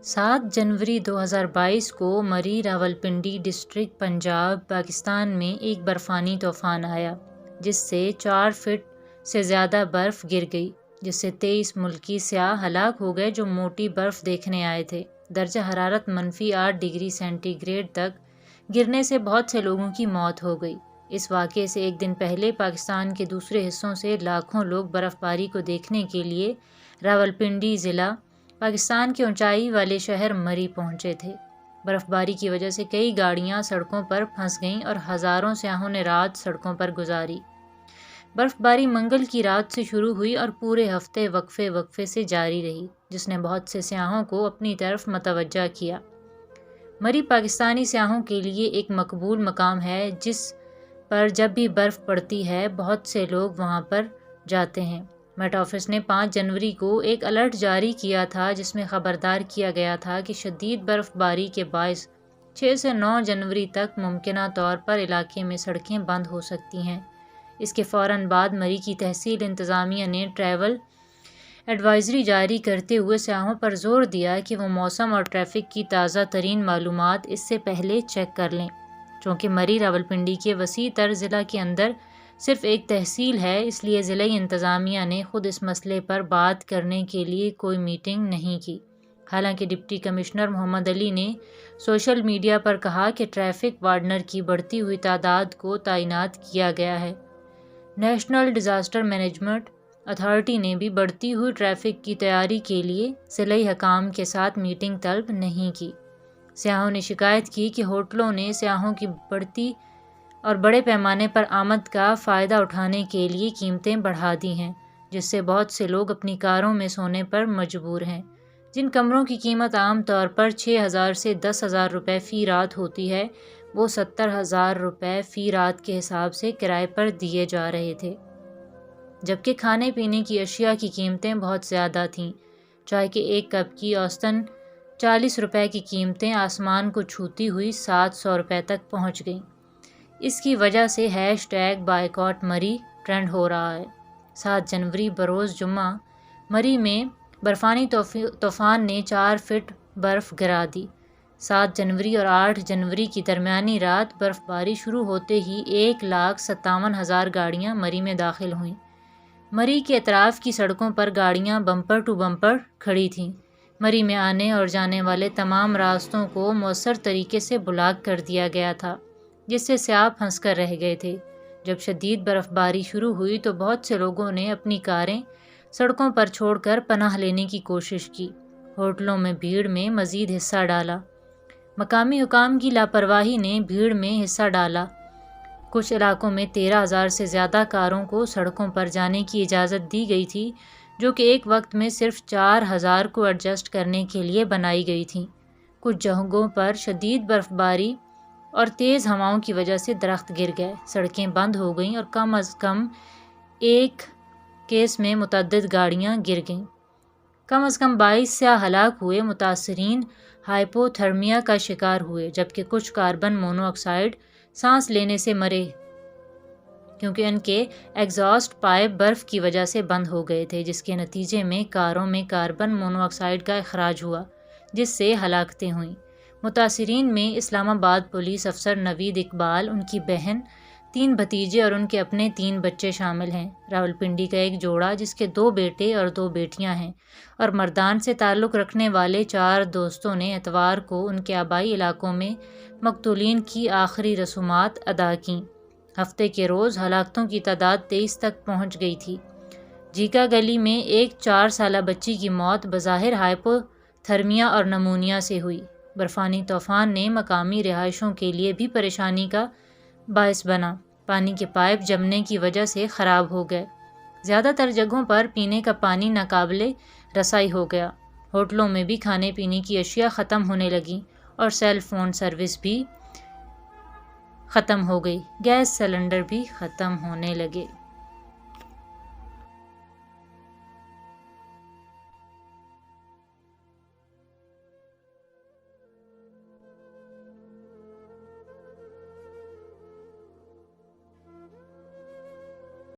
7 جنوری 2022 کو مری راولپنڈی ڈسٹرکٹ پنجاب پاکستان میں ایک برفانی طوفان آیا جس سے 4 فٹ سے زیادہ برف گر گئی، جس سے 23 ملکی سیاح ہلاک ہو گئے جو موٹی برف دیکھنے آئے تھے۔ درجہ حرارت -8 ڈگری سینٹی گریڈ تک گرنے سے بہت سے لوگوں کی موت ہو گئی۔ اس واقعے سے ایک دن پہلے پاکستان کے دوسرے حصوں سے لاکھوں لوگ برف باری کو دیکھنے کے لیے راولپنڈی ضلع پاکستان کے اونچائی والے شہر مری پہنچے تھے۔ برف باری کی وجہ سے کئی گاڑیاں سڑکوں پر پھنس گئیں اور ہزاروں سیاحوں نے رات سڑکوں پر گزاری۔ برف باری منگل کی رات سے شروع ہوئی اور پورے ہفتے وقفے سے جاری رہی، جس نے بہت سے سیاحوں کو اپنی طرف متوجہ کیا۔ مری پاکستانی سیاحوں کے لیے ایک مقبول مقام ہے جس پر جب بھی برف پڑتی ہے بہت سے لوگ وہاں پر جاتے ہیں۔ میٹ آفس نے 5 جنوری کو ایک الرٹ جاری کیا تھا جس میں خبردار کیا گیا تھا کہ شدید برف باری کے باعث 6 سے 9 جنوری تک ممکنہ طور پر علاقے میں سڑکیں بند ہو سکتی ہیں۔ اس کے فوراً بعد مری کی تحصیل انتظامیہ نے ٹریول ایڈوائزری جاری کرتے ہوئے سیاحوں پر زور دیا کہ وہ موسم اور ٹریفک کی تازہ ترین معلومات اس سے پہلے چیک کر لیں۔ چونکہ مری راولپنڈی کے وسیع تر ضلع کے اندر صرف ایک تحصیل ہے، اس لیے ضلعی انتظامیہ نے خود اس مسئلے پر بات کرنے کے لیے کوئی میٹنگ نہیں کی۔ حالانکہ ڈپٹی کمشنر محمد علی نے سوشل میڈیا پر کہا کہ ٹریفک وارڈنر کی بڑھتی ہوئی تعداد کو تعینات کیا گیا ہے۔ نیشنل ڈیزاسٹر مینجمنٹ اتھارٹی نے بھی بڑھتی ہوئی ٹریفک کی تیاری کے لیے ضلعی حکام کے ساتھ میٹنگ طلب نہیں کی۔ سیاحوں نے شکایت کی کہ ہوٹلوں نے سیاحوں کی بڑھتی اور بڑے پیمانے پر آمد کا فائدہ اٹھانے کے لیے قیمتیں بڑھا دی ہیں، جس سے بہت سے لوگ اپنی کاروں میں سونے پر مجبور ہیں۔ جن کمروں کی قیمت عام طور پر 6,000 سے 10,000 روپے فی رات ہوتی ہے، وہ 70,000 روپے فی رات کے حساب سے کرائے پر دیے جا رہے تھے، جبکہ کھانے پینے کی اشیاء کی قیمتیں بہت زیادہ تھیں۔ چائے کے ایک کپ کی اوسطاً 40 روپے کی قیمتیں آسمان کو چھوتی ہوئی 700 روپے تک پہنچ گئیں۔ اس کی وجہ سے #بائیکاٹ مری ٹرینڈ ہو رہا ہے۔ 7 جنوری بروز جمعہ مری میں برفانی طوفان نے 4 فٹ برف گرا دی۔ 7 جنوری اور 8 جنوری کی درمیانی رات برف باری شروع ہوتے ہی 1,57,000 گاڑیاں مری میں داخل ہوئیں۔ مری کے اطراف کی سڑکوں پر گاڑیاں بمپر ٹو بمپر کھڑی تھیں۔ مری میں آنے اور جانے والے تمام راستوں کو مؤثر طریقے سے بلاک کر دیا گیا تھا، جس سے سیاح پھنس کر رہ گئے تھے۔ جب شدید برف باری شروع ہوئی تو بہت سے لوگوں نے اپنی کاریں سڑکوں پر چھوڑ کر پناہ لینے کی کوشش کی۔ ہوٹلوں میں بھیڑ میں مزید حصہ ڈالا۔ مقامی حکام کی لاپرواہی نے بھیڑ میں حصہ ڈالا۔ کچھ علاقوں میں 13,000 سے زیادہ کاروں کو سڑکوں پر جانے کی اجازت دی گئی تھی، جو کہ ایک وقت میں صرف 4,000 کو ایڈجسٹ کرنے کے لیے بنائی گئی تھیں۔ کچھ جگہوں پر شدید برف باری اور تیز ہوائوں کی وجہ سے درخت گر گئے، سڑکیں بند ہو گئیں اور کم از کم ایک کیس میں متعدد گاڑیاں گر گئیں۔ کم از کم 22 سیاح ہلاک ہوئے۔ متاثرین ہائپو تھرمیا کا شکار ہوئے، جبکہ کچھ کاربن مونو آکسائیڈ سانس لینے سے مرے کیونکہ ان کے ایگزاسٹ پائپ برف کی وجہ سے بند ہو گئے تھے، جس کے نتیجے میں کاروں میں کاربن مونو آکسائیڈ کا اخراج ہوا، جس سے ہلاکتیں ہوئیں۔ متاثرین میں اسلام آباد پولیس افسر نوید اقبال، ان کی بہن، 3 بھتیجے اور ان کے اپنے 3 بچے شامل ہیں۔ راولپنڈی کا ایک جوڑا جس کے 2 بیٹے اور 2 بیٹیاں ہیں اور مردان سے تعلق رکھنے والے 4 دوستوں نے اتوار کو ان کے آبائی علاقوں میں مقتولین کی آخری رسومات ادا کیں۔ ہفتے کے روز ہلاکتوں کی تعداد 23 تک پہنچ گئی تھی۔ جیکا گلی میں ایک 4 سالہ بچی کی موت بظاہر ہائپو تھرمیا اور نمونیا سے ہوئی۔ برفانی طوفان نے مقامی رہائشوں کے لیے بھی پریشانی کا باعث بنا۔ پانی کے پائپ جمنے کی وجہ سے خراب ہو گئے۔ زیادہ تر جگہوں پر پینے کا پانی ناقابل رسائی ہو گیا۔ ہوٹلوں میں بھی کھانے پینے کی اشیاء ختم ہونے لگیں اور سیل فون سروس بھی ختم ہو گئی۔ گیس سلنڈر بھی ختم ہونے لگے۔